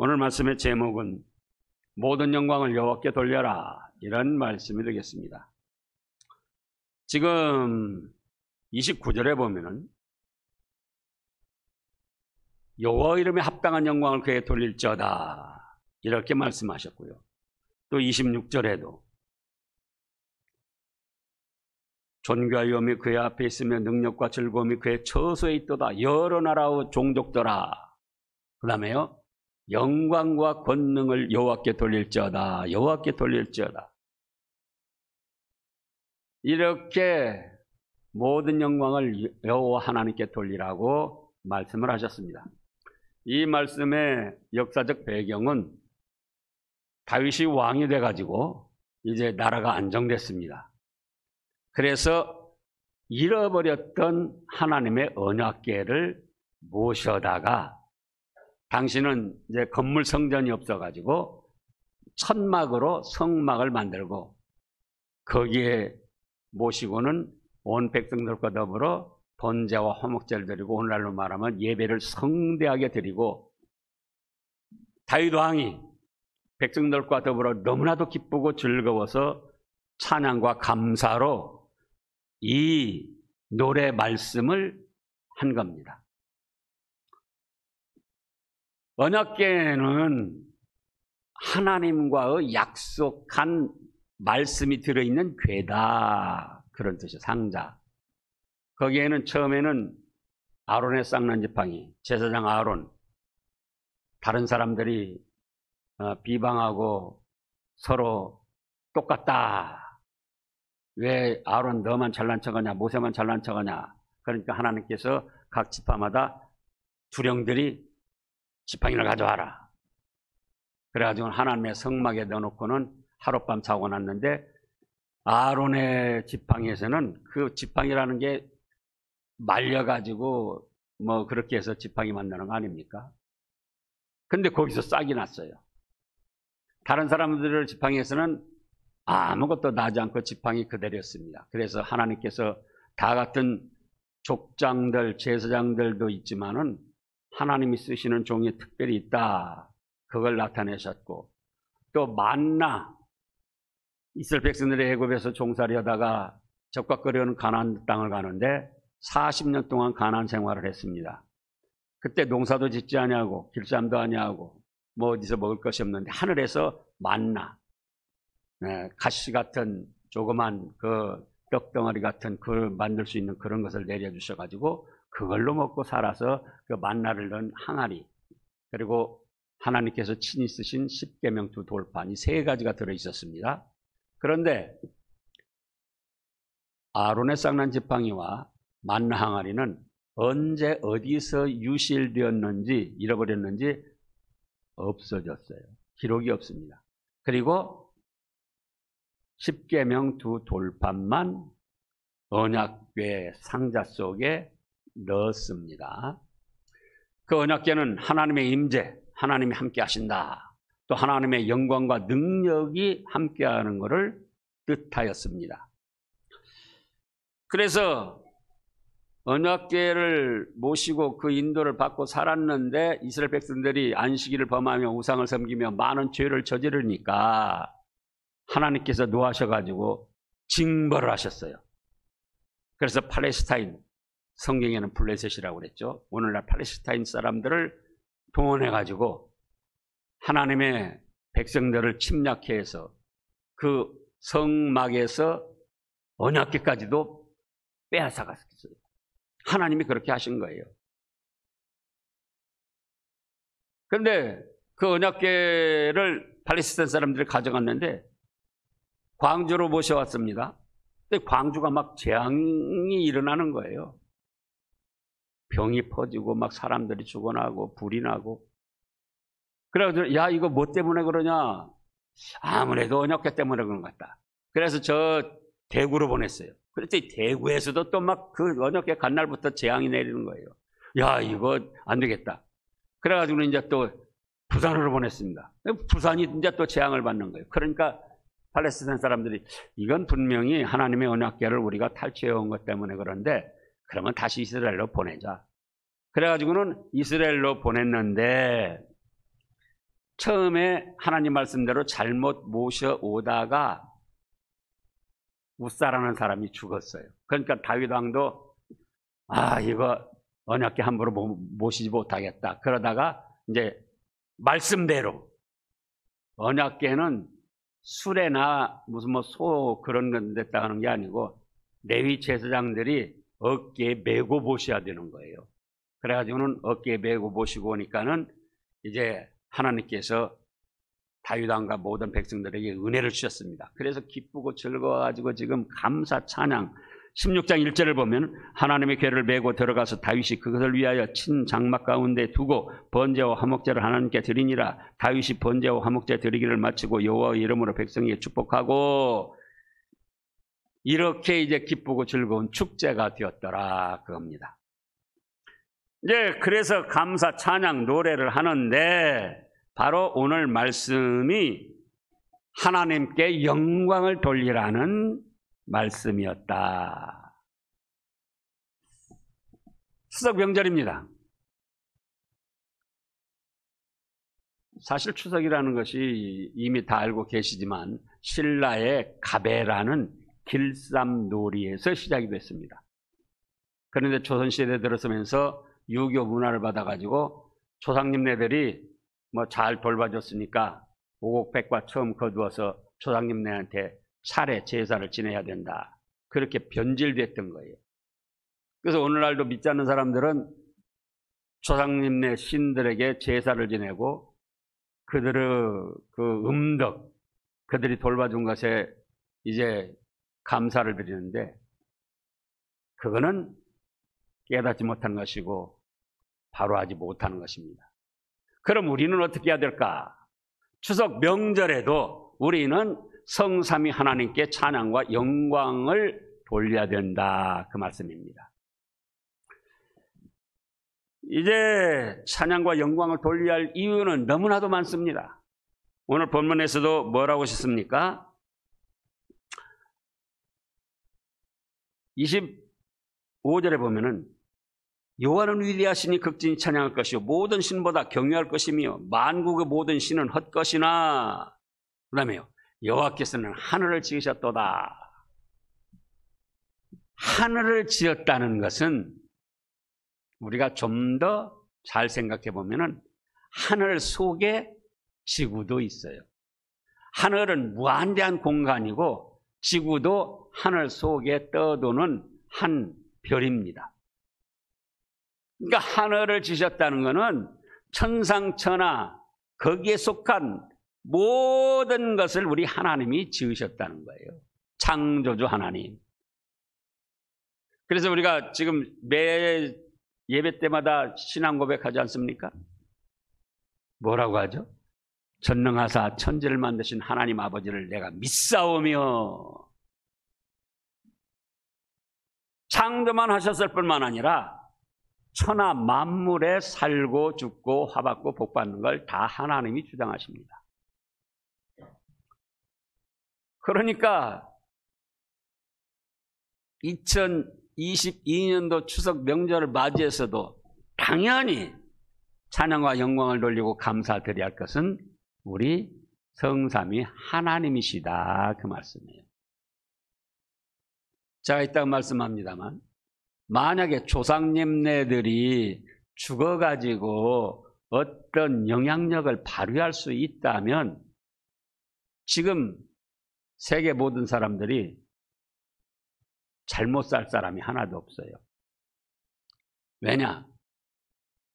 오늘 말씀의 제목은 모든 영광을 여호와께 돌려라, 이런 말씀이 되겠습니다. 지금 29절에 보면은 여호와 이름에 합당한 영광을 그에게 돌릴지어다, 이렇게 말씀하셨고요. 또 26절에도 존귀하여움이 그의 앞에 있으며 능력과 즐거움이 그의 처소에 있도다, 여러 나라의 종족들아. 그 다음에요, 영광과 권능을 여호와께 돌릴지어다, 여호와께 돌릴지어다. 이렇게 모든 영광을 여호와 하나님께 돌리라고 말씀을 하셨습니다. 이 말씀의 역사적 배경은 다윗이 왕이 돼가지고 이제 나라가 안정됐습니다. 그래서 잃어버렸던 하나님의 언약궤를 모셔다가, 당시는 이제 건물 성전이 없어가지고 천막으로 성막을 만들고 거기에 모시고는 온 백성들과 더불어 번제와 화목제를 드리고, 오늘날로 말하면 예배를 성대하게 드리고, 다윗 왕이 백성들과 더불어 너무나도 기쁘고 즐거워서 찬양과 감사로 이 노래 말씀을 한 겁니다. 언약궤는 하나님과의 약속한 말씀이 들어있는 궤다, 그런 뜻이에요. 상자. 거기에는 처음에는 아론의 쌍난 지팡이, 제사장 아론, 다른 사람들이 비방하고 서로 똑같다, 왜 아론 너만 잘난 척하냐, 모세만 잘난 척하냐. 그러니까 하나님께서 각 지파마다 두령들이 지팡이를 가져와라. 그래가지고 하나님의 성막에 넣어놓고는 하룻밤 자고 났는데, 아론의 지팡이에서는 그 지팡이라는 게 말려가지고 뭐 그렇게 해서 지팡이 만드는 거 아닙니까? 근데 거기서 싹이 났어요. 다른 사람들의 지팡이에서는 아무것도 나지 않고 지팡이 그대로였습니다. 그래서 하나님께서 다 같은 족장들, 제사장들도 있지만은 하나님이 쓰시는 종이 특별히 있다, 그걸 나타내셨고, 또 만나, 이스라엘 백성들의 애굽에서 종살이 하다가 적각거려오는 가나안 땅을 가는데 40년 동안 가나안 생활을 했습니다. 그때 농사도 짓지 아니하고 길쌈도 아니하고 뭐 어디서 먹을 것이 없는데 하늘에서 만나, 가시 같은 조그만 그 떡덩어리 같은 그 만들 수 있는 그런 것을 내려주셔가지고 그걸로 먹고 살아서 그 만나를 넣은 항아리, 그리고 하나님께서 친히 쓰신 십계명 두 돌판, 이 세 가지가 들어있었습니다. 그런데 아론의 쌍난 지팡이와 만나 항아리는 언제 어디서 유실되었는지, 잃어버렸는지 없어졌어요. 기록이 없습니다. 그리고 십계명 두 돌판만 언약궤 상자 속에 넣었습니다. 그 언약궤는 하나님의 임재, 하나님이 함께 하신다, 또 하나님의 영광과 능력이 함께하는 것을 뜻하였습니다. 그래서 언약궤를 모시고 그 인도를 받고 살았는데, 이스라엘 백성들이 안식일을 범하며 우상을 섬기며 많은 죄를 저지르니까 하나님께서 노하셔가지고 징벌을 하셨어요. 그래서 팔레스타인, 성경에는 블레셋이라고 그랬죠. 오늘날 팔레스타인 사람들을 동원해가지고 하나님의 백성들을 침략해 해서 그 성막에서 언약궤까지도 빼앗아갔어요. 하나님이 그렇게 하신 거예요. 그런데 그 언약궤를 팔레스타인 사람들이 가져갔는데 광주로 모셔왔습니다. 근데 광주가 막 재앙이 일어나는 거예요. 병이 퍼지고 막 사람들이 죽어나고 불이 나고. 그래가지고 야, 이거 뭐 때문에 그러냐, 아무래도 언약궤 때문에 그런 것 같다. 그래서 저 대구로 보냈어요. 그랬더니 대구에서도 또 막 그 언약궤 간 날부터 재앙이 내리는 거예요. 야, 이거 안 되겠다. 그래가지고 이제 또 부산으로 보냈습니다. 부산이 이제 또 재앙을 받는 거예요. 그러니까 팔레스타인 사람들이 이건 분명히 하나님의 언약궤를 우리가 탈취해 온 것 때문에 그런데 그러면 다시 이스라엘로 보내자. 그래가지고는 이스라엘로 보냈는데 처음에 하나님 말씀대로 잘못 모셔오다가 웃사라는 사람이 죽었어요. 그러니까 다윗 왕도 이거 언약궤 함부로 모시지 못하겠다. 그러다가 이제 말씀대로 언약궤는 수레나 무슨 소 그런 건 됐다 하는 게 아니고 레위 제사장들이 어깨에 메고 모셔야 되는 거예요. 그래가지고는 어깨에 메고 모시고 오니까는 이제 하나님께서 다윗 왕과 모든 백성들에게 은혜를 주셨습니다. 그래서 기쁘고 즐거워가지고 지금 감사 찬양 16장 1절을 보면 하나님의 궤를 메고 들어가서 다윗이 그것을 위하여 친 장막 가운데 두고 번제와 화목제를 하나님께 드리니라. 다윗이 번제와 화목제 드리기를 마치고 여호와의 이름으로 백성에게 축복하고 이렇게 이제 기쁘고 즐거운 축제가 되었더라 그겁니다. 이제 그래서 감사 찬양 노래를 하는데 바로 오늘 말씀이 하나님께 영광을 돌리라는 말씀이었다. 추석 명절입니다. 사실 추석이라는 것이 이미 다 알고 계시지만 신라의 가베라는 길쌈놀이에서 시작이 됐습니다. 그런데 조선시대에 들어서면서 유교 문화를 받아가지고 조상님네들이 잘 돌봐줬으니까 오곡백과 처음 거두어서 조상님네한테 차례 제사를 지내야 된다. 그렇게 변질됐던 거예요. 그래서 오늘날도 믿지 않는 사람들은 조상님네 신들에게 제사를 지내고 그들의 그 음덕, 그들이 돌봐준 것에 이제 감사를 드리는데 그거는 깨닫지 못한 것이고 바로 하지 못하는 것입니다. 그럼 우리는 어떻게 해야 될까? 추석 명절에도 우리는 성삼위 하나님께 찬양과 영광을 돌려야 된다 그 말씀입니다. 이제 찬양과 영광을 돌려야 할 이유는 너무나도 많습니다. 오늘 본문에서도 뭐라고 하셨습니까? 25절에 보면은 여호와는 위대하시니 극진히 찬양할 것이요 모든 신보다 경외할 것이며 만국의 모든 신은 헛것이나 그 다음에요 여호와께서는 하늘을 지으셨도다. 하늘을 지었다는 것은 우리가 좀 더 잘 생각해 보면은 하늘 속에 지구도 있어요. 하늘은 무한대한 공간이고 지구도 하늘 속에 떠도는 한 별입니다. 그러니까 하늘을 지셨다는 것은 천상천하 거기에 속한 모든 것을 우리 하나님이 지으셨다는 거예요. 창조주 하나님. 그래서 우리가 지금 매 예배 때마다 신앙 고백하지 않습니까? 뭐라고 하죠? 전능하사 천지를 만드신 하나님 아버지를 내가 믿사오며 창조만 하셨을 뿐만 아니라 천하 만물에 살고 죽고 화받고 복받는 걸 다 하나님이 주장하십니다. 그러니까 2022년도 추석 명절을 맞이해서도 당연히 찬양과 영광을 돌리고 감사드려야 할 것은 우리 성삼위 하나님이시다 그 말씀이에요. 제가 이따가 말씀합니다만 만약에 조상님네들이 죽어가지고 어떤 영향력을 발휘할 수 있다면 지금 세계 모든 사람들이 잘못 살 사람이 하나도 없어요. 왜냐?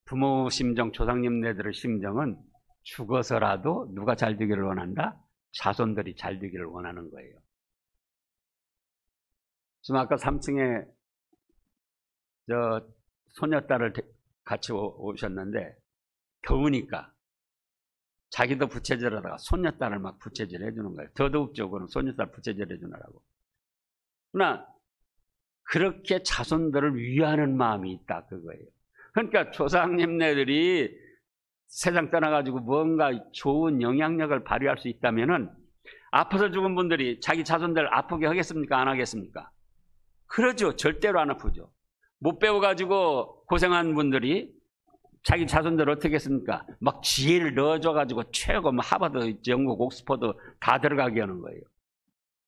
부모 심정, 조상님네들의 심정은 죽어서라도 누가 잘 되기를 원한다? 자손들이 잘 되기를 원하는 거예요. 지금 아까 3층에 소녀딸을 같이 오셨는데 더우니까 자기도 부채질하다가 소녀딸을 막 부채질 해주는 거예요. 더더욱적으로 소녀딸 부채질 해주느라고. 그러나 그렇게 자손들을 위하는 마음이 있다 그거예요. 그러니까 조상님네들이 세상 떠나가지고 뭔가 좋은 영향력을 발휘할 수 있다면은 아파서 죽은 분들이 자기 자손들 아프게 하겠습니까? 안 하겠습니까? 그러죠. 절대로 안 아프죠. 못 배워가지고 고생한 분들이 자기 자손들 어떻게 했습니까? 막 지혜를 넣어줘가지고 최고 뭐 하버드, 영국, 옥스퍼드 다 들어가게 하는 거예요.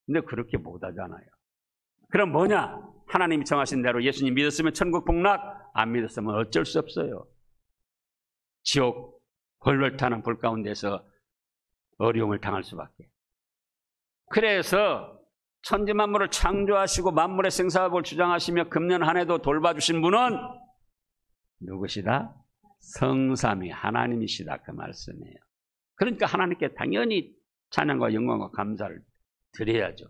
근데 그렇게 못하잖아요. 그럼 뭐냐? 하나님이 정하신 대로 예수님 믿었으면 천국 복락, 안 믿었으면 어쩔 수 없어요. 지옥 헐헐 타는 불 가운데서 어려움을 당할 수밖에. 그래서 천지 만물을 창조하시고 만물의 생사업을 주장하시며 금년 한 해도 돌봐주신 분은 누구시다? 성삼위 하나님이시다, 그 말씀이에요. 그러니까 하나님께 당연히 찬양과 영광과 감사를 드려야죠.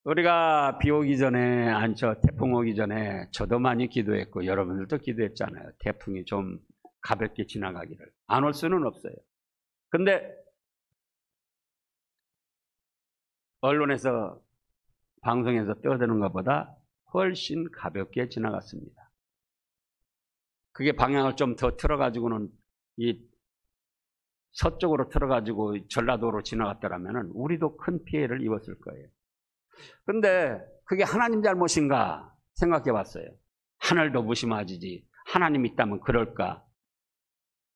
우리가 비 오기 전에, 태풍 오기 전에 저도 많이 기도했고 여러분들도 기도했잖아요. 태풍이 좀 가볍게 지나가기를. 안 올 수는 없어요. 근데 언론에서, 방송에서 떠드는 것보다 훨씬 가볍게 지나갔습니다. 그게 방향을 좀 더 틀어가지고는 이 서쪽으로 틀어가지고 전라도로 지나갔더라면 우리도 큰 피해를 입었을 거예요. 근데 그게 하나님 잘못인가 생각해 봤어요. 하늘도 무심하지 하나님 있다면 그럴까?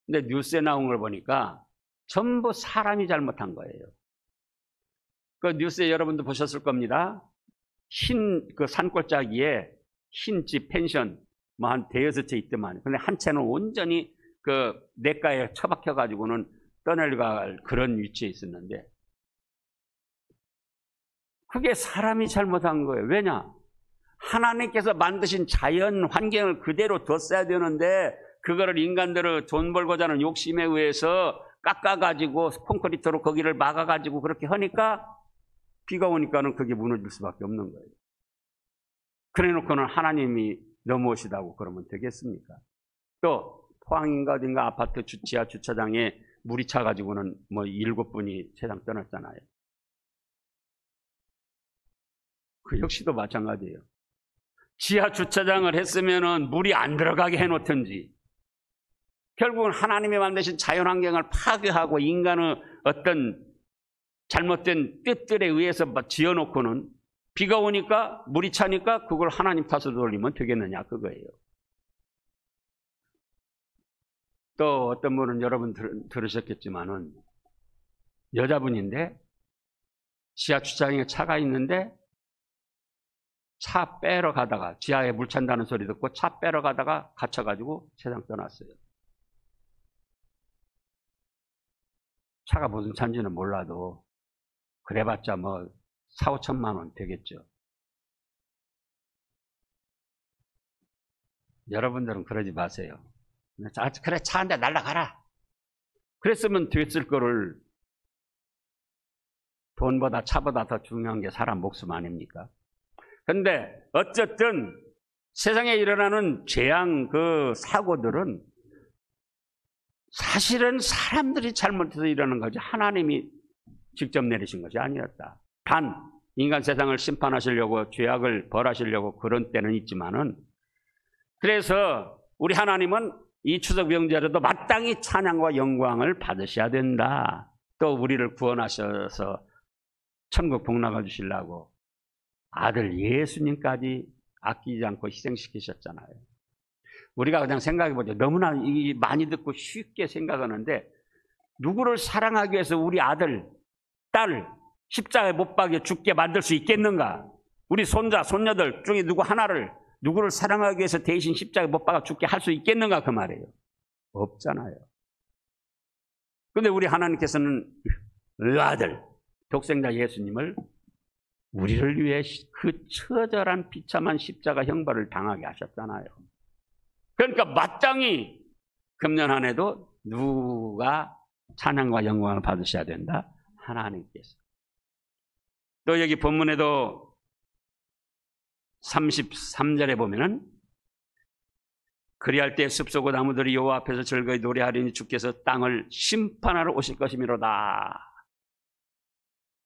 근데 뉴스에 나온 걸 보니까 전부 사람이 잘못한 거예요. 그 뉴스에 여러분도 보셨을 겁니다. 흰 그 산골짜기에 흰 집 펜션 뭐 한 대여섯 채 있더만. 근데 한 채는 온전히 그 냇가에 처박혀 가지고는 떠내려갈 그런 위치에 있었는데 그게 사람이 잘못한 거예요. 왜냐? 하나님께서 만드신 자연 환경을 그대로 뒀어야 되는데 그거를 인간들의 돈 벌고자 하는 욕심에 의해서 깎아가지고 콘크리트로 거기를 막아가지고 그렇게 하니까 비가 오니까는 그게 무너질 수밖에 없는 거예요. 그래 놓고는 하나님이 넘어오시다고 그러면 되겠습니까? 또 포항인가 어딘가 아파트 지하 주차장에 물이 차가지고는 뭐 7분이 세상 떠났잖아요. 그 역시도 마찬가지예요. 지하 주차장을 했으면은 물이 안 들어가게 해놓든지 결국은 하나님이 만드신 자연환경을 파괴하고 인간의 어떤 잘못된 뜻들에 의해서 지어놓고는 비가 오니까 물이 차니까 그걸 하나님 탓으로 돌리면 되겠느냐 그거예요. 또 어떤 분은 여러분 들으셨겠지만은 여자분인데 지하 주차장에 차가 있는데 차 빼러 가다가 지하에 물 찬다는 소리 듣고 차 빼러 가다가 갇혀가지고 세상 떠났어요. 차가 무슨 차인지는 몰라도 그래봤자 뭐 4, 5천만 원 되겠죠. 여러분들은 그러지 마세요. 그래 차 한 대 날라가라. 그랬으면 됐을 거를 돈보다 차보다 더 중요한 게 사람 목숨 아닙니까? 근데 어쨌든 세상에 일어나는 재앙 그 사고들은 사실은 사람들이 잘못해서 일어나는 거지 하나님이 직접 내리신 것이 아니었다. 단 인간 세상을 심판하시려고 죄악을 벌하시려고 그런 때는 있지만은 그래서 우리 하나님은 이 추석 명절에도 마땅히 찬양과 영광을 받으셔야 된다. 또 우리를 구원하셔서 천국 복락을 주시려고 아들 예수님까지 아끼지 않고 희생시키셨잖아요. 우리가 그냥 생각해보죠. 너무나 많이 듣고 쉽게 생각하는데 누구를 사랑하기 위해서 우리 아들, 딸 십자가에 못 박여 죽게 만들 수 있겠는가? 우리 손자, 손녀들 중에 누구를 사랑하기 위해서 대신 십자가에 못 박아 죽게 할 수 있겠는가 그 말이에요. 없잖아요. 그런데 우리 하나님께서는 아들, 독생자 예수님을 우리를 위해 그 처절한 비참한 십자가 형벌을 당하게 하셨잖아요. 그러니까 마땅히 금년 한 해도 누가 찬양과 영광을 받으셔야 된다? 하나님께서. 또 여기 본문에도 33절에 보면은 그리할 때 숲속의 나무들이 여호와 앞에서 즐거이 노래하리니 주께서 땅을 심판하러 오실 것이미로다.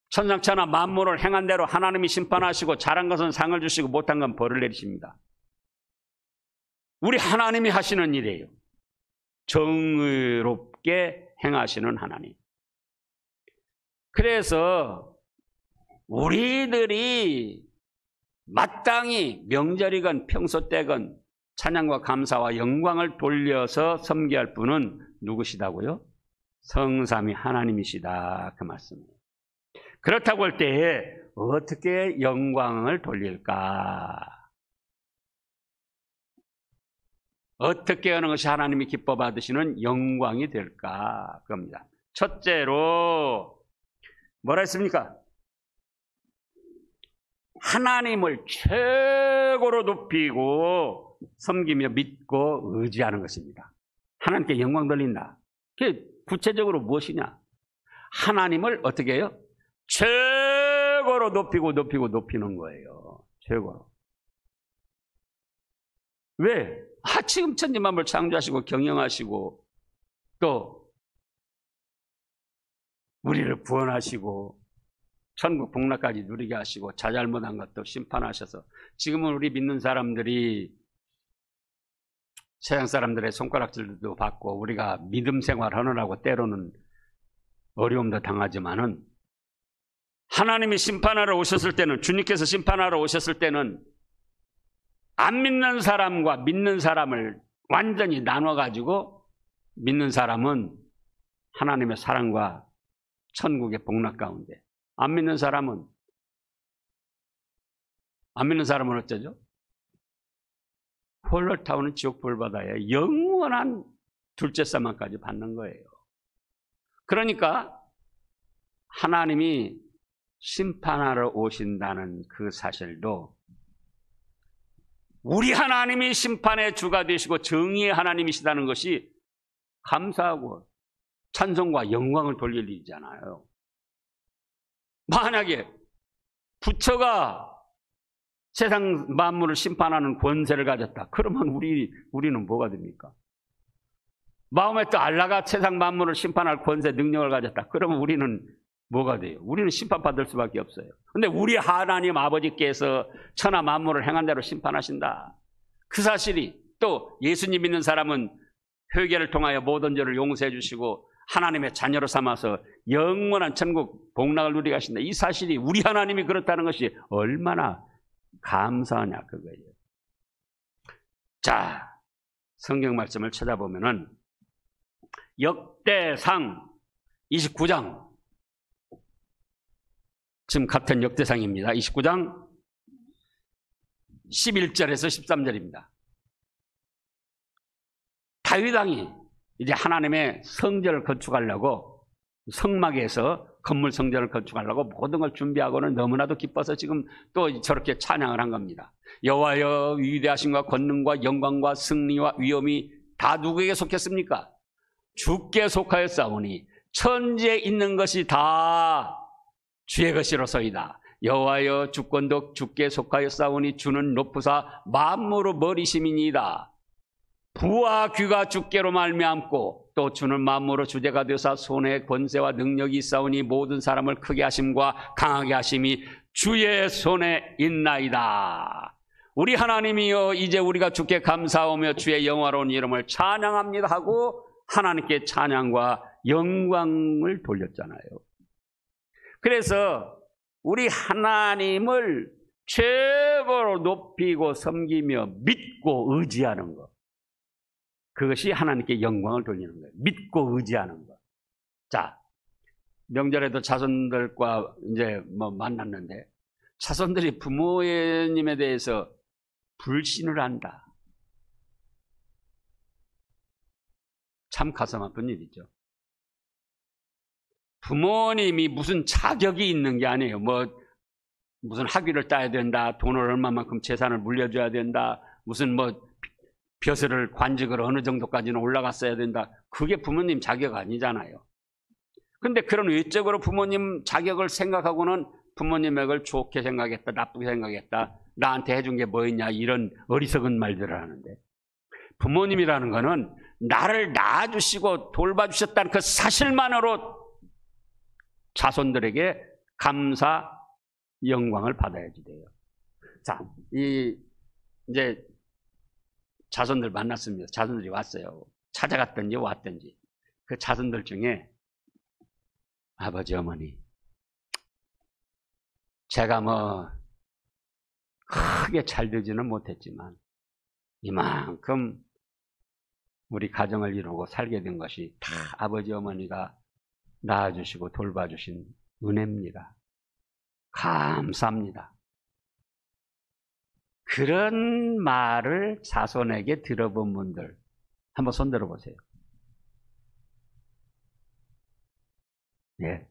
천상천하 만물을 행한 대로 하나님이 심판하시고 잘한 것은 상을 주시고 못한 건 벌을 내리십니다. 우리 하나님이 하시는 일이에요. 정의롭게 행하시는 하나님. 그래서 우리들이 마땅히 명절이건 평소 때건 찬양과 감사와 영광을 돌려서 섬겨야 할 분은 누구시다고요? 성삼위 하나님이시다, 그 말씀이에요. 그렇다고 할 때에 어떻게 영광을 돌릴까? 어떻게 하는 것이 하나님이 기뻐 받으시는 영광이 될까? 그겁니다. 첫째로 뭐라 했습니까? 하나님을 최고로 높이고 섬기며 믿고 의지하는 것입니다. 하나님께 영광 돌린다. 그게 구체적으로 무엇이냐? 하나님을 어떻게 해요? 최고로 높이는 거예요. 최고로. 왜? 지금 천지만물 창조하시고 경영하시고 또 우리를 구원하시고 천국 복락까지 누리게 하시고 자잘못한 것도 심판하셔서 지금은 우리 믿는 사람들이 세상 사람들의 손가락질도 받고 우리가 믿음 생활하느라고 때로는 어려움도 당하지만은 하나님이 심판하러 오셨을 때는, 주님께서 심판하러 오셨을 때는 안 믿는 사람과 믿는 사람을 완전히 나눠가지고 믿는 사람은 하나님의 사랑과 천국의 복락 가운데, 안 믿는 사람은 어쩌죠? 홀로 타오는 지옥 불바다에 영원한 둘째 사망까지 받는 거예요. 그러니까 하나님이 심판하러 오신다는 그 사실도 우리 하나님이 심판의 주가 되시고 정의의 하나님이시다는 것이 감사하고 찬송과 영광을 돌릴 일이잖아요. 만약에 부처가 세상 만물을 심판하는 권세를 가졌다. 그러면 우리는 뭐가 됩니까? 마음에 또 알라가 세상 만물을 심판할 권세, 능력을 가졌다. 그러면 우리는 뭐가 돼요? 우리는 심판받을 수밖에 없어요. 근데 우리 하나님 아버지께서 천하 만물을 행한 대로 심판하신다. 그 사실이, 또 예수님 믿는 사람은 회개를 통하여 모든 죄를 용서해 주시고 하나님의 자녀로 삼아서 영원한 천국 복락을 누리게 하신다. 이 사실이, 우리 하나님이 그렇다는 것이 얼마나 감사하냐, 그거예요. 자, 성경 말씀을 찾아보면은 역대상 29장, 지금 같은 역대상입니다. 29장 11절에서 13절입니다. 다윗 왕이 이제 하나님의 성전을 건축하려고, 성막에서 건물 성전을 건축하려고 모든 걸 준비하고는 너무나도 기뻐서 지금 또 저렇게 찬양을 한 겁니다. 여호와여, 위대하심과 권능과 영광과 승리와 위엄이 다 누구에게 속했습니까? 주께 속하였사오니 천지에 있는 것이 다 주의 것이로소이다. 여호와여, 주권도 주께 속하였사오니 주는 높으사 만물의 머리심이니이다. 부와 귀가 주께로 말미암고 또 주는 만물의 주제가 되사 손에 권세와 능력이 있사오니 모든 사람을 크게 하심과 강하게 하심이 주의 손에 있나이다. 우리 하나님이여, 이제 우리가 주께 감사하며 주의 영화로운 이름을 찬양합니다 하고 하나님께 찬양과 영광을 돌렸잖아요. 그래서 우리 하나님을 최고로 높이고 섬기며 믿고 의지하는 것, 그것이 하나님께 영광을 돌리는 거예요. 믿고 의지하는 것. 자, 명절에도 자손들과 이제 만났는데 자손들이 부모님에 대해서 불신을 한다. 참 가슴 아픈 일이죠. 부모님이 무슨 자격이 있는 게 아니에요. 무슨 학위를 따야 된다, 돈을 얼마만큼 재산을 물려줘야 된다, 무슨 벼슬을, 관직을 어느 정도까지는 올라갔어야 된다. 그게 부모님 자격 아니잖아요. 근데 그런 외적으로 부모님 자격을 생각하고는 부모님을 좋게 생각했다, 나쁘게 생각했다, 나한테 해준 게 뭐 있냐, 이런 어리석은 말들을 하는데, 부모님이라는 거는 나를 낳아주시고 돌봐주셨다는 그 사실만으로 자손들에게 감사, 영광을 받아야지 돼요. 자, 이제 자손들 만났습니다. 자손들이 왔어요. 찾아갔든지 왔든지. 그 자손들 중에 아버지, 어머니, 제가 크게 잘 되지는 못했지만 이만큼 우리 가정을 이루고 살게 된 것이 다 아버지 어머니가 낳아주시고 돌봐주신 은혜입니다. 감사합니다. 그런 말을 자손에게 들어본 분들 한번 손 들어보세요. 예.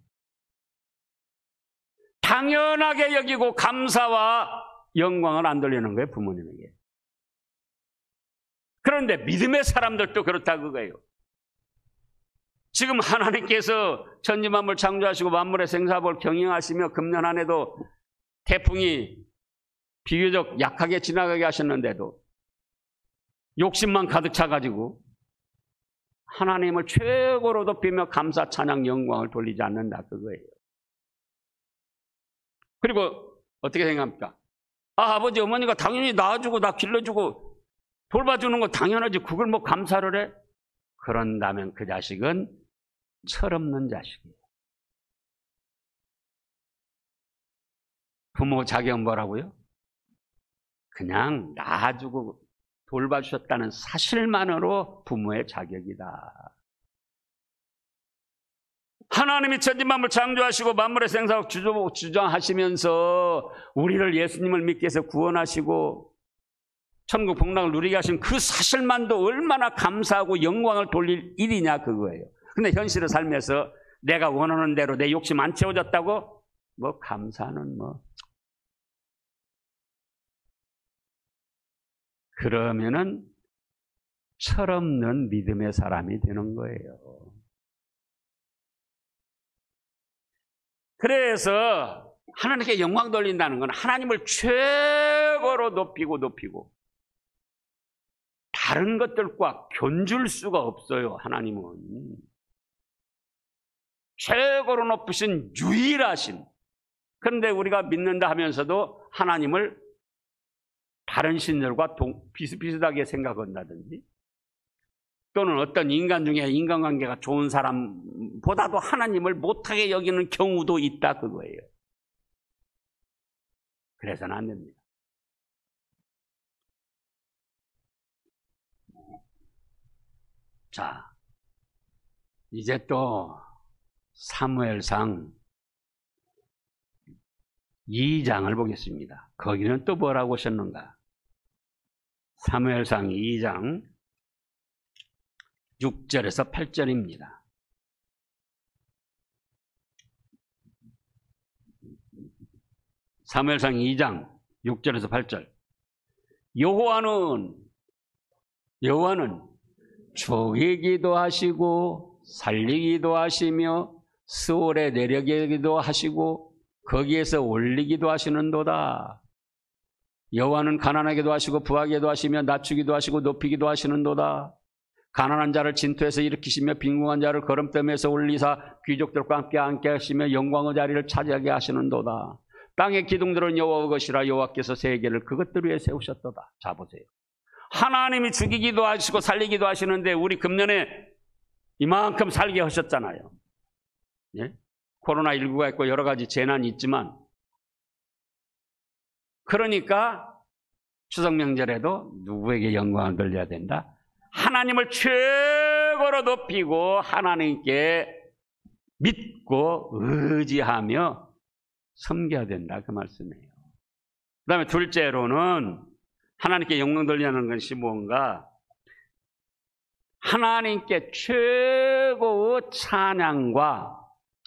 당연하게 여기고 감사와 영광을 안 돌리는 거예요, 부모님에게. 그런데 믿음의 사람들도 그렇다 그거예요. 지금 하나님께서 천지만물 창조하시고 만물의 생사법을 경영하시며 금년 한 해도 태풍이 비교적 약하게 지나가게 하셨는데도 욕심만 가득 차가지고 하나님을 최고로 높이며 감사, 찬양, 영광을 돌리지 않는다 그거예요. 그리고 어떻게 생각합니까? 아버지 어머니가 당연히 낳아주고 나 길러주고 돌봐주는 거 당연하지, 그걸 뭐 감사를 해? 그런다면 그 자식은 철없는 자식이에요. 부모 자격은 뭐라고요? 그냥 낳아주고 돌봐주셨다는 사실만으로 부모의 자격이다. 하나님이 천지만물 창조하시고 만물의 생사를 주장하시면서 우리를 예수님을 믿게 해서 구원하시고 천국 복락을 누리게 하신 그 사실만도 얼마나 감사하고 영광을 돌릴 일이냐 그거예요. 근데 현실의 삶에서 내가 원하는 대로 내 욕심 안 채워졌다고? 뭐 감사는 뭐. 그러면은 철없는 믿음의 사람이 되는 거예요. 그래서 하나님께 영광 돌린다는 건 하나님을 최고로 높이고 다른 것들과 견줄 수가 없어요. 하나님은 최고로 높으신 유일하신. 그런데 우리가 믿는다 하면서도 하나님을 다른 신들과 비슷비슷하게 생각한다든지 또는 어떤 인간 중에 인간관계가 좋은 사람보다도 하나님을 못하게 여기는 경우도 있다 그거예요. 그래서는 안 됩니다. 자, 이제 또 사무엘상 2장을 보겠습니다. 거기는 또 뭐라고 하셨는가? 사무엘상 2장 6절에서 8절입니다. 사무엘상 2장 6절에서 8절. 여호와는 죽이기도 하시고 살리기도 하시며 스올에 내려가기도 하시고 거기에서 올리기도 하시는도다. 여호와는 가난하게도 하시고 부하게도 하시며 낮추기도 하시고 높이기도 하시는도다. 가난한 자를 진토에서 일으키시며 빈궁한 자를 거름더미에서 올리사 귀족들과 함께 앉게 하시며 영광의 자리를 차지하게 하시는도다. 땅의 기둥들은 여호와의 것이라 여호와께서 세계를 그것들 위에 세우셨도다. 자 보세요. 하나님이 죽이기도 하시고 살리기도 하시는데 우리 금년에 이만큼 살게 하셨잖아요. 예? 코로나19가 있고 여러 가지 재난이 있지만 그러니까 추석 명절에도 누구에게 영광을 돌려야 된다? 하나님을 최고로 높이고 하나님께 믿고 의지하며 섬겨야 된다 그 말씀이에요. 그 다음에 둘째로는 하나님께 영광 돌리는 것이 뭔가? 하나님께 최고의 찬양과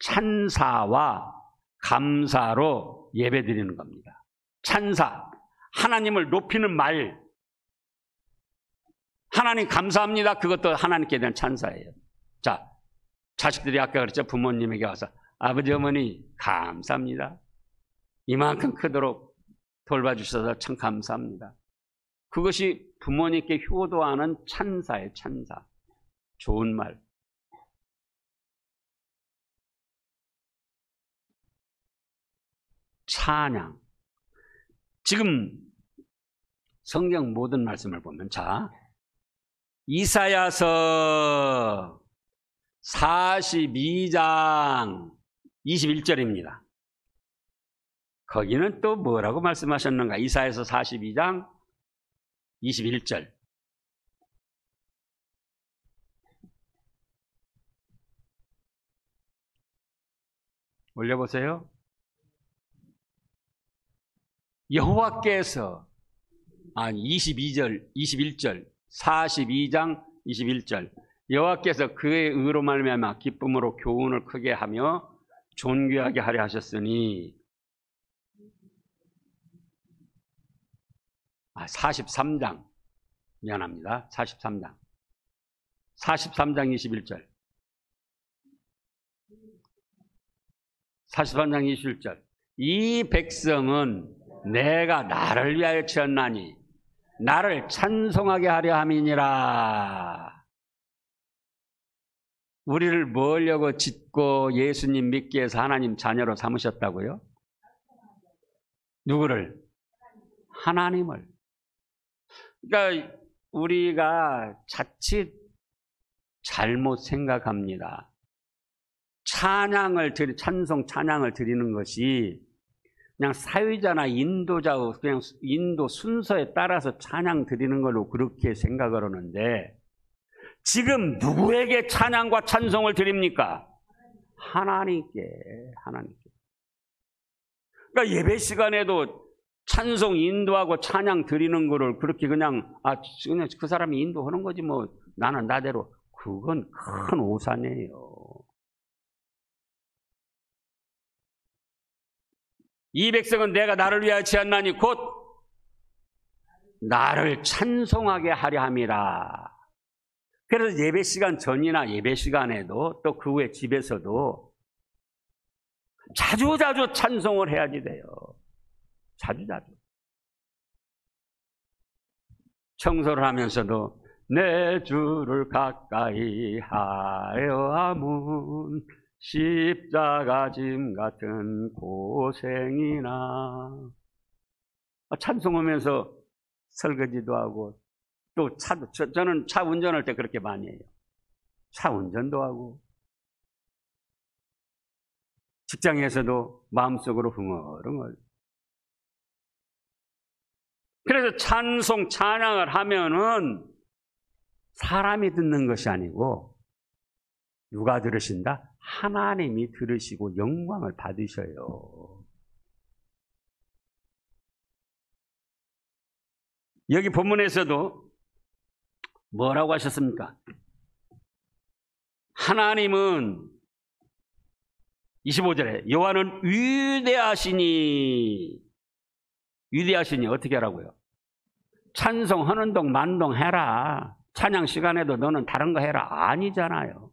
찬사와 감사로 예배드리는 겁니다. 찬사, 하나님을 높이는 말. 하나님 감사합니다. 그것도 하나님께 대한 찬사예요. 자, 자식들이 아까 그랬죠. 부모님에게 와서 아버지 어머니 감사합니다. 이만큼 크도록 돌봐주셔서 참 감사합니다. 그것이 부모님께 효도하는 찬사예요. 찬사. 좋은 말. 찬양. 지금 성경 모든 말씀을 보면 자 이사야서 42장 21절입니다. 거기는 또 뭐라고 말씀하셨는가? 이사야서 42장 21절 올려보세요. 여호와께서 21절 42장 21절 여호와께서 그의 의로 말미암아 기쁨으로 교훈을 크게 하며 존귀하게 하려 하셨으니 43장 미안합니다. 43장 21절 43장 21절 이 백성은 내가 나를 위하여 지었나니 나를 찬송하게 하려 함이니라. 우리를 뭐려고 짓고 예수님 믿기 위해서 하나님 자녀로 삼으셨다고요? 누구를? 하나님을. 그러니까 우리가 자칫 잘못 생각합니다. 찬송 찬양을 드리는 것이 그냥 사회자나 인도자의 그냥 인도 순서에 따라서 찬양 드리는 걸로 그렇게 생각을 하는데 지금 누구에게 찬양과 찬송을 드립니까? 하나님께. 그러니까 예배 시간에도 찬송 인도하고 찬양 드리는 거를 그렇게 그냥 그 사람이 인도하는 거지 뭐 나는 나대로 그건 큰 오산이에요. 이 백성은 내가 나를 위하여 지었나니 곧 나를 찬송하게 하려 함이라. 그래서 예배 시간 전이나 예배 시간에도 또 그 후에 집에서도 자주 찬송을 해야지 돼요. 자주. 청소를 하면서도 내 주를 가까이 하여 함은 십자가 짐 같은 고생이나 찬송하면서 설거지도 하고 또 저는 차 운전할 때 그렇게 많이 해요. 차 운전도 하고 직장에서도 마음속으로 흥얼흥얼. 그래서 찬송 찬양을 하면은 사람이 듣는 것이 아니고 누가 들으신다? 하나님이 들으시고 영광을 받으셔요. 여기 본문에서도 뭐라고 하셨습니까? 하나님은 25절에 여호와는 위대하시니 어떻게 하라고요? 찬송하는 동 만동 해라. 찬양 시간에도 너는 다른 거 해라. 아니잖아요.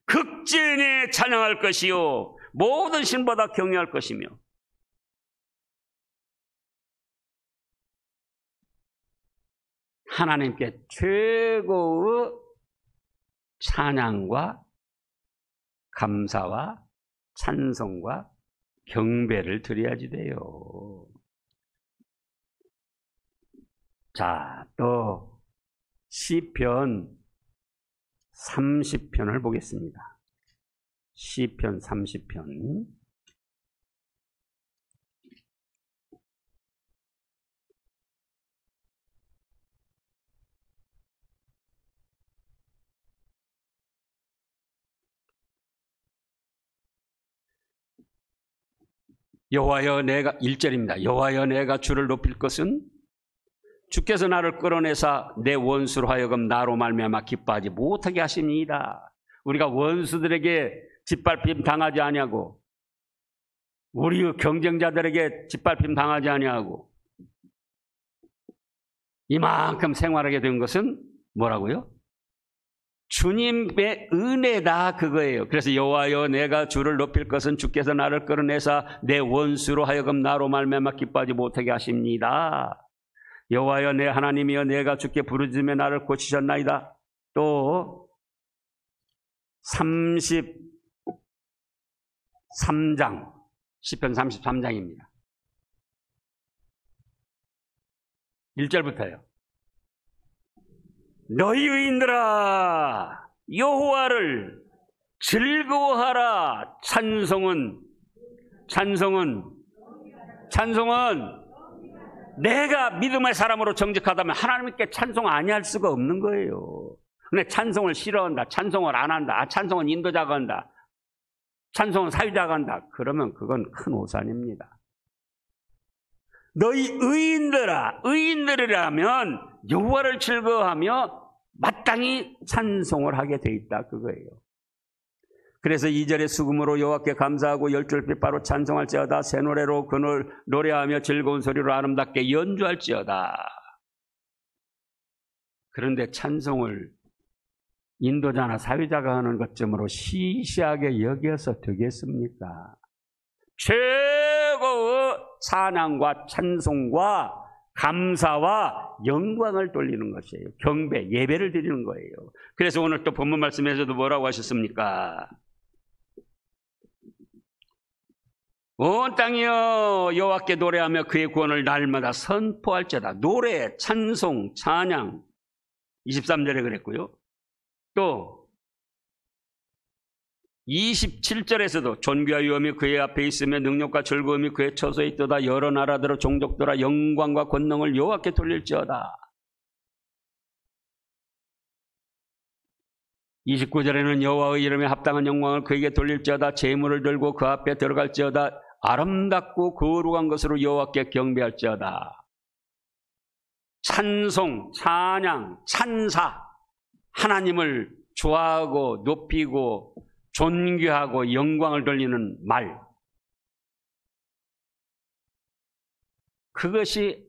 극진히 찬양할 것이요 모든 신보다 경외할 것이며 하나님께 최고의 찬양과 감사와 찬송과 경배를 드려야지 돼요. 자, 또 시편 30편을 보겠습니다. 시편 30편. 여호와여 내가 1절입니다. 여호와여 내가 주를 높일 것은 주께서 나를 끌어내사 내 원수로 하여금 나로 말미암아 기뻐하지 못하게 하십니다. 우리가 원수들에게 짓밟힘 당하지 아니하고 우리 경쟁자들에게 짓밟힘 당하지 아니하고 이만큼 생활하게 된 것은 뭐라고요? 주님의 은혜다 그거예요. 그래서 여호와여 내가 주를 높일 것은 주께서 나를 끌어내사 내 원수로 하여금 나로 말미암아 기뻐하지 못하게 하십니다. 여호와여 내 하나님이여 내가 주께 부르짖으며 나를 고치셨나이다. 또 33장 시편 33장입니다. 1절부터요. 너희 의인들아 여호와를 즐거워하라. 찬송은 내가 믿음의 사람으로 정직하다면 하나님께 찬송 아니할 수가 없는 거예요. 근데 찬송을 싫어한다, 찬송을 안 한다, 찬송은 인도자가 한다. 찬송은 사유자가 한다. 그러면 그건 큰 오산입니다. 너희 의인들이라면 여호와를 즐거워하며 마땅히 찬송을 하게 돼 있다 그거예요. 그래서 2절에 수금으로 여호와께 감사하고 열줄빛바로 찬송할지어다. 새 노래로 그를 노래하며 즐거운 소리로 아름답게 연주할지어다. 그런데 찬송을 인도자나 사유자가 하는 것쯤으로 시시하게 여겨서 되겠습니까? 최고의 찬양과 찬송과 감사와 영광을 돌리는 것이에요. 경배, 예배를 드리는 거예요. 그래서 오늘 또 본문 말씀에서도 뭐라고 하셨습니까? 온 땅이여 여호와께 노래하며 그의 구원을 날마다 선포할지어다. 노래, 찬송, 찬양 23절에 그랬고요. 또 27절에서도 존귀와 위엄이 그의 앞에 있으며 능력과 즐거움이 그의 처소에 있도다. 여러 나라들어 종족들아 영광과 권능을 여호와께 돌릴지어다. 29절에는 여호와의 이름에 합당한 영광을 그에게 돌릴지어다. 제물을 들고 그 앞에 들어갈지어다. 아름답고 거룩한 것으로 여호와께 경배할지어다. 찬송, 찬양, 찬사, 하나님을 좋아하고 높이고 존귀하고 영광을 돌리는 말, 그것이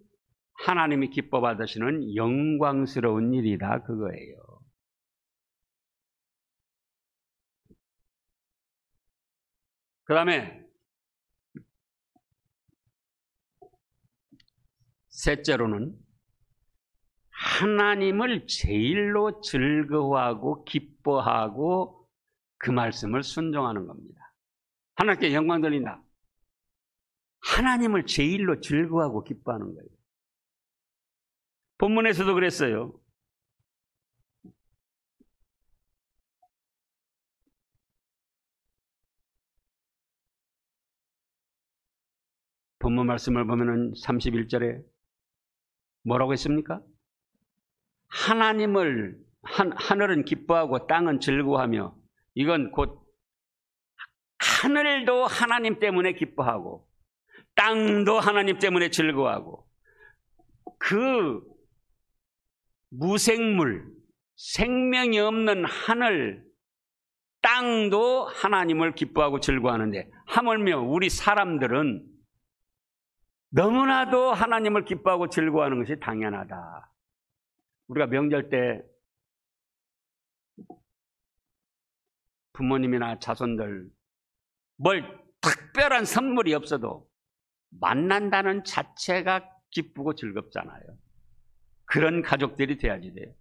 하나님이 기뻐 받으시는 영광스러운 일이다 그거예요. 그 다음에 셋째로는 하나님을 제일로 즐거워하고 기뻐하고 그 말씀을 순종하는 겁니다. 하나님께 영광 돌린다. 하나님을 제일로 즐거워하고 기뻐하는 거예요. 본문에서도 그랬어요. 본문 말씀을 보면은 31절에 뭐라고 했습니까? 하나님을 하늘은 기뻐하고 땅은 즐거워하며, 이건 곧 하늘도 하나님 때문에 기뻐하고 땅도 하나님 때문에 즐거워하고 그 무생물, 생명이 없는 하늘, 땅도 하나님을 기뻐하고 즐거워하는데, 하물며 우리 사람들은 너무나도 하나님을 기뻐하고 즐거워하는 것이 당연하다. 우리가 명절 때 부모님이나 자손들 뭘 특별한 선물이 없어도 만난다는 자체가 기쁘고 즐겁잖아요. 그런 가족들이 돼야지 돼요.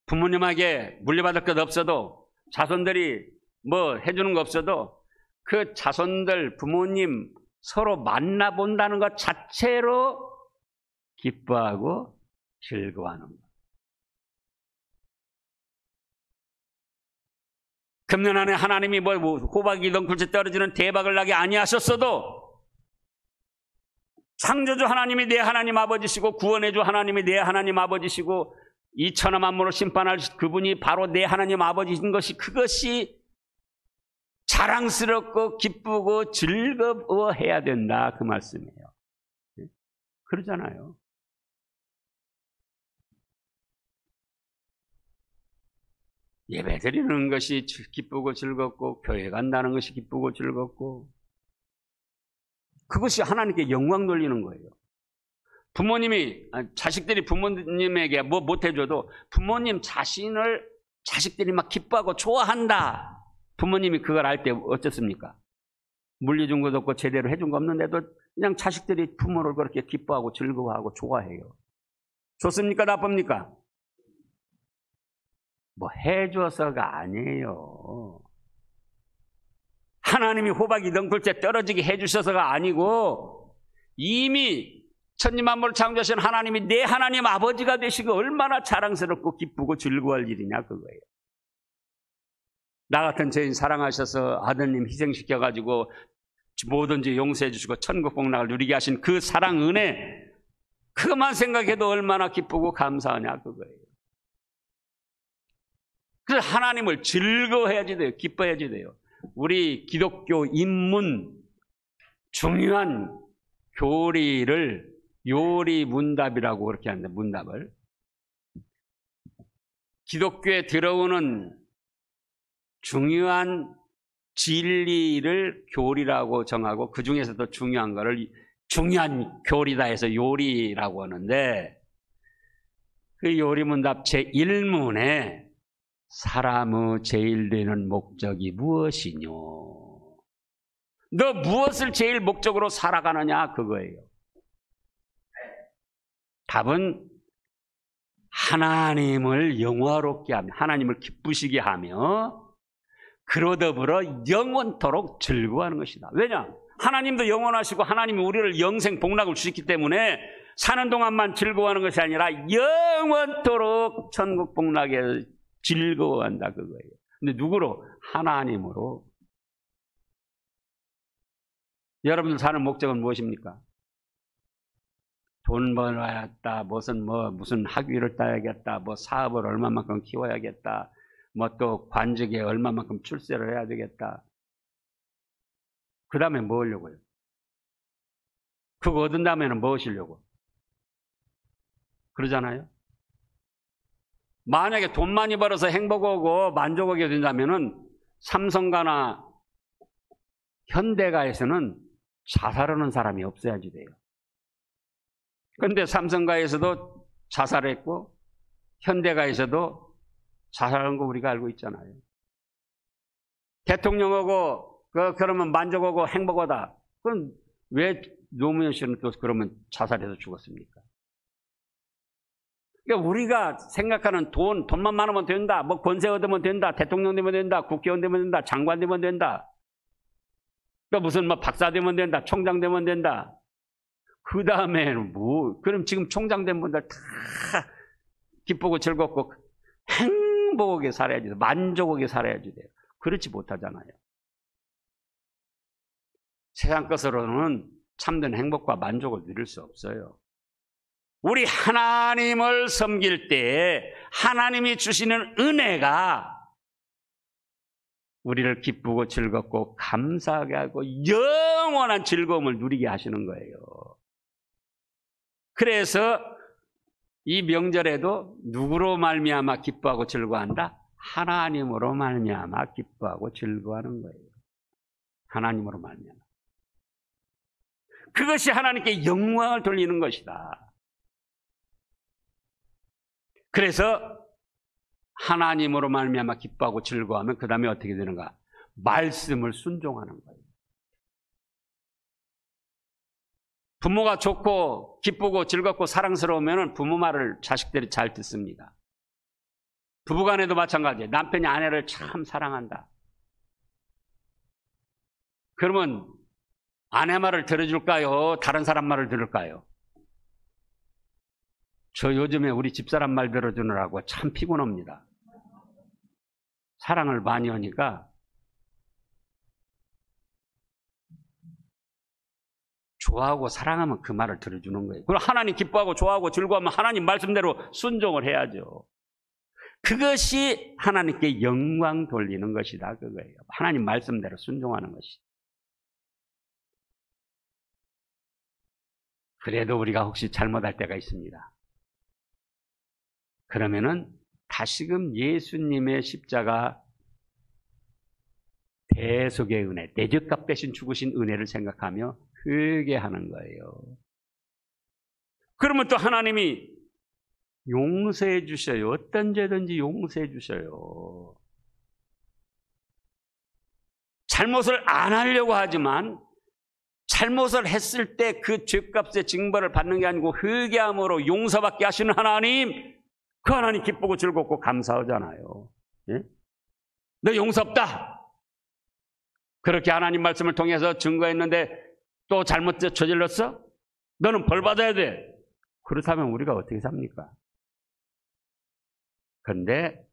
부모님에게 물려받을 것 없어도, 자손들이 뭐 해주는 거 없어도 그 자손들, 부모님 서로 만나본다는 것 자체로 기뻐하고 즐거워하는 것. 금년 안에 하나님이 뭐 호박이 덩굴째 떨어지는 대박을 나게 아니하셨어도 창조주 하나님이 내 하나님 아버지시고 구원해주 하나님이 내 하나님 아버지시고 이 천하 만물을 심판할 그분이 바로 내 하나님 아버지신 것이, 그것이 자랑스럽고 기쁘고 즐거워해야 된다 그 말씀이에요. 그러잖아요. 예배 드리는 것이 기쁘고 즐겁고 교회 간다는 것이 기쁘고 즐겁고, 그것이 하나님께 영광 돌리는 거예요. 부모님이, 자식들이 부모님에게 뭐 못해줘도 부모님 자식들이 막 기뻐하고 좋아한다. 부모님이 그걸 알 때 어떻습니까? 물려준 것도 없고 제대로 해준 거 없는데도 그냥 자식들이 부모를 그렇게 기뻐하고 즐거워하고 좋아해요. 좋습니까? 나쁩니까? 뭐 해줘서가 아니에요. 하나님이 호박이 덩굴째 떨어지게 해주셔서가 아니고, 이미 천지만물을 창조하신 하나님이 내 하나님 아버지가 되시고 얼마나 자랑스럽고 기쁘고 즐거워할 일이냐 그거예요. 나 같은 죄인 사랑하셔서 아드님 희생시켜가지고 뭐든지 용서해 주시고 천국 복락을 누리게 하신 그 사랑 은혜, 그것만 생각해도 얼마나 기쁘고 감사하냐 그거예요. 그래서 하나님을 즐거워해야지 돼요. 기뻐해야지 돼요. 우리 기독교 입문 중요한 교리를 요리문답이라고 그렇게 하는데, 문답을. 기독교에 들어오는 중요한 진리를 교리라고 정하고 그 중에서도 중요한 거를 중요한 교리다 해서 요리라고 하는데, 그 요리문답 제1문에 사람의 제일 되는 목적이 무엇이뇨? 너 무엇을 제일 목적으로 살아가느냐? 그거예요. 답은 하나님을 영화롭게 하며, 하나님을 기쁘시게 하며, 그러더불어 영원토록 즐거워하는 것이다. 왜냐? 하나님도 영원하시고 하나님이 우리를 영생 복락을 주셨기 때문에 사는 동안만 즐거워하는 것이 아니라 영원토록 천국 복락에 즐거워한다, 그거예요. 근데 누구로? 하나님으로. 여러분들 사는 목적은 무엇입니까? 돈 벌어야겠다, 무슨 학위를 따야겠다, 사업을 얼마만큼 키워야겠다, 또 관직에 얼마만큼 출세를 해야 되겠다. 그 다음에 뭐 하려고요? 그거 얻은 다음에는 뭐 하시려고? 그러잖아요? 만약에 돈 많이 벌어서 행복하고 만족하게 된다면은 삼성가나 현대가에서는 자살하는 사람이 없어야지 돼요. 그런데 삼성가에서도 자살했고 현대가에서도 자살한 거 우리가 알고 있잖아요. 대통령하고 그러면 만족하고 행복하다. 그럼 왜 노무현 씨는 또 그러면 자살해서 죽었습니까? 그러니까 우리가 생각하는 돈만 많으면 된다, 권세 얻으면 된다, 대통령 되면 된다, 국회의원 되면 된다, 장관 되면 된다, 무슨 박사 되면 된다, 총장 되면 된다. 그 다음에는 그럼 지금 총장 된 분들 다 기쁘고 즐겁고 행복하게 살아야지 돼요. 만족하게 살아야지 돼요. 그렇지 못하잖아요. 세상 것으로는 참된 행복과 만족을 누릴 수 없어요. 우리 하나님을 섬길 때 하나님이 주시는 은혜가 우리를 기쁘고 즐겁고 감사하게 하고 영원한 즐거움을 누리게 하시는 거예요. 그래서 이 명절에도 누구로 말미암아 기뻐하고 즐거워한다? 하나님으로 말미암아 기뻐하고 즐거워하는 거예요. 하나님으로 말미암아. 그것이 하나님께 영광을 돌리는 것이다. 그래서 하나님으로 말미암아 기뻐하고 즐거워하면 그 다음에 어떻게 되는가? 말씀을 순종하는 거예요. 부모가 좋고 기쁘고 즐겁고 사랑스러우면 부모 말을 자식들이 잘 듣습니다. 부부간에도 마찬가지예요. 남편이 아내를 참 사랑한다. 그러면 아내 말을 들어줄까요? 다른 사람 말을 들을까요? 저 요즘에 우리 집사람 말 들어주느라고 참 피곤합니다. 사랑을 많이 하니까 좋아하고 사랑하면 그 말을 들어주는 거예요. 그리고 하나님 기뻐하고 좋아하고 즐거워하면 하나님 말씀대로 순종을 해야죠. 그것이 하나님께 영광 돌리는 것이다, 그거예요. 하나님 말씀대로 순종하는 것이. 그래도 우리가 혹시 잘못할 때가 있습니다. 그러면은 다시금 예수님의 십자가 대속의 은혜, 대적값 대신 죽으신 은혜를 생각하며 회개하는 거예요. 그러면 또 하나님이 용서해 주셔요. 어떤 죄든지 용서해 주셔요. 잘못을 안 하려고 하지만 잘못을 했을 때 그 죄값의 징벌을 받는 게 아니고 회개함으로 용서받게 하시는 하나님, 그 하나님 기쁘고 즐겁고 감사하잖아요. 예? 너 용서 없다. 그렇게 하나님 말씀을 통해서 증거했는데 또 잘못 저질렀어? 너는 벌 받아야 돼. 그렇다면 우리가 어떻게 삽니까? 그런데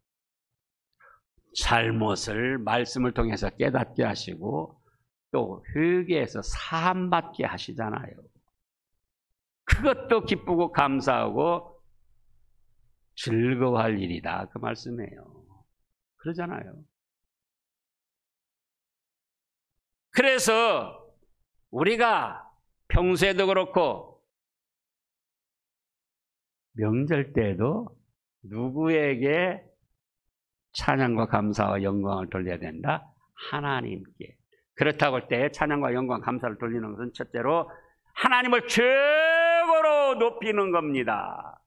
잘못을 말씀을 통해서 깨닫게 하시고 또 회개해서 사함받게 하시잖아요. 그것도 기쁘고 감사하고 즐거워할 일이다, 그 말씀이에요. 그러잖아요. 그래서 우리가 평소에도 그렇고 명절 때에도 누구에게 찬양과 감사와 영광을 돌려야 된다? 하나님께. 그렇다고 할 때 찬양과 영광, 감사를 돌리는 것은 첫째로 하나님을 최고로 높이는 겁니다.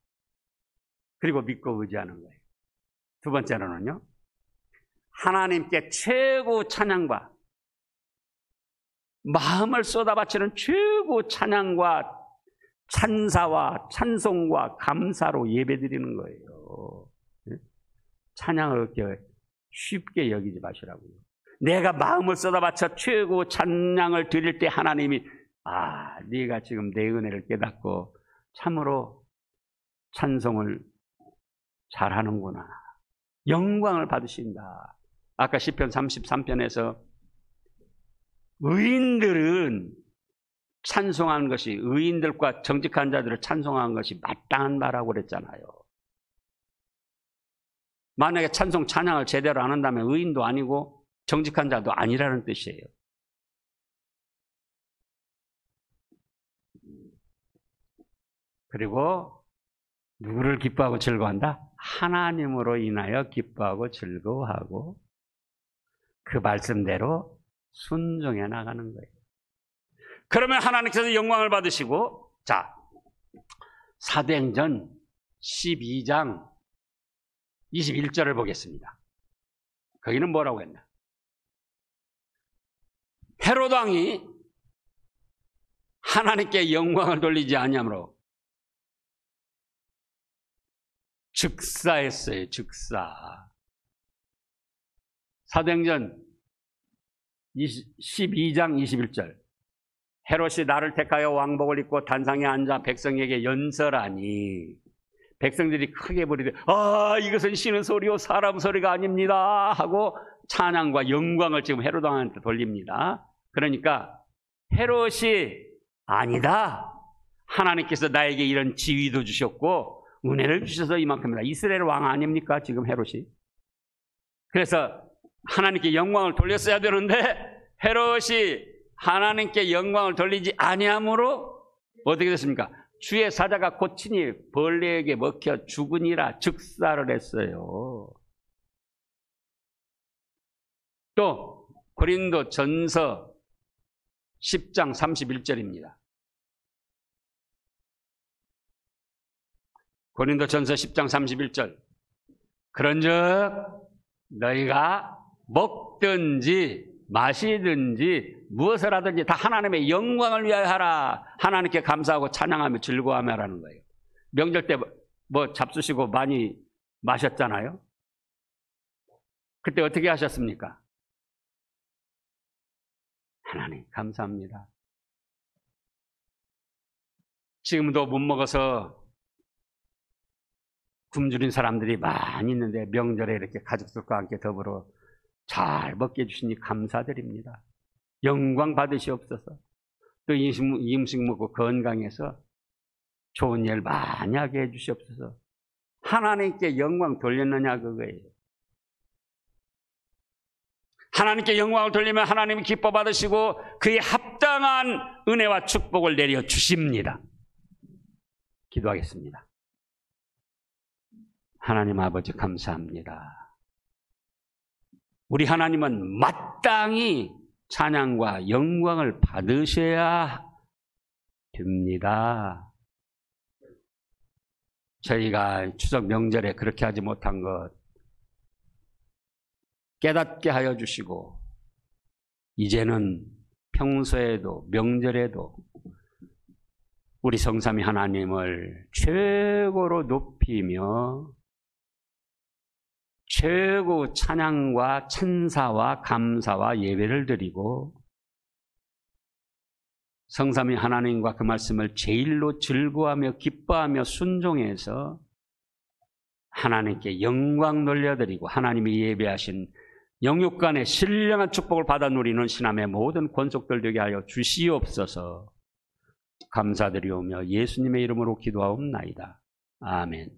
그리고 믿고 의지하는 거예요. 두 번째로는요, 하나님께 최고 찬양과 마음을 쏟아바치는 최고 찬양과 찬사와 찬송과 감사로 예배드리는 거예요. 찬양을 그렇게 쉽게 여기지 마시라고요. 내가 마음을 쏟아바쳐 최고 찬양을 드릴 때 하나님이 네가 지금 내 은혜를 깨닫고 참으로 찬송을 잘하는구나. 영광을 받으신다. 아까 시편 33편에서 의인들은 찬송하는 것이, 의인들과 정직한 자들을 찬송하는 것이 마땅한 바라고 그랬잖아요. 만약에 찬송, 찬양을 제대로 안 한다면 의인도 아니고 정직한 자도 아니라는 뜻이에요. 그리고 누구를 기뻐하고 즐거워한다? 하나님으로 인하여 기뻐하고 즐거워하고 그 말씀대로 순종해 나가는 거예요. 그러면 하나님께서 영광을 받으시고, 자, 사도행전 12장 21절을 보겠습니다. 거기는 뭐라고 했나? 헤롯 왕이 하나님께 영광을 돌리지 아니하므로 즉사했어요. 즉사. 사도행전 12장 21절. 헤롯이 나를 택하여 왕복을 입고 단상에 앉아 백성에게 연설하니 백성들이 크게 부르되 이것은 신의 소리요 사람 소리가 아닙니다 하고 찬양과 영광을 지금 헤롯 왕한테 돌립니다. 그러니까 헤롯이 아니다, 하나님께서 나에게 이런 지위도 주셨고 은혜를 주셔서 이만큼이다. 이스라엘 왕 아닙니까 지금 헤롯이? 그래서 하나님께 영광을 돌렸어야 되는데 헤롯이 하나님께 영광을 돌리지 아니함으로 어떻게 됐습니까? 주의 사자가 곧 친히 벌레에게 먹혀 죽으니라 즉사를 했어요. 또 고린도 전서 10장 31절입니다. 고린도 전서 10장 31절. 그런즉 너희가 먹든지 마시든지 무엇을 하든지 다 하나님의 영광을 위하여 하라. 하나님께 감사하고 찬양하며 즐거워하며 하라는 거예요. 명절 때 뭐 잡수시고 많이 마셨잖아요. 그때 어떻게 하셨습니까? 하나님 감사합니다. 지금도 못 먹어서 굶주린 사람들이 많이 있는데 명절에 이렇게 가족들과 함께 더불어 잘 먹게 해주시니 감사드립니다. 영광 받으시옵소서. 또 이 음식 먹고 건강해서 좋은 일 많이 하게 해주시옵소서. 하나님께 영광 돌렸느냐 그거예요. 하나님께 영광을 돌리면 하나님이 기뻐 받으시고 그에 합당한 은혜와 축복을 내려 주십니다. 기도하겠습니다. 하나님 아버지 감사합니다. 우리 하나님은 마땅히 찬양과 영광을 받으셔야 됩니다. 저희가 추석 명절에 그렇게 하지 못한 것 깨닫게 하여 주시고 이제는 평소에도 명절에도 우리 성삼위 하나님을 최고로 높이며 최고 찬양과 찬사와 감사와 예배를 드리고 성삼위 하나님과 그 말씀을 제일로 즐거워하며 기뻐하며 순종해서 하나님께 영광 돌려드리고 하나님이 예배하신 영육간의 신령한 축복을 받아 누리는 신함의 모든 권속들 되게 하여 주시옵소서. 감사드리오며 예수님의 이름으로 기도하옵나이다. 아멘.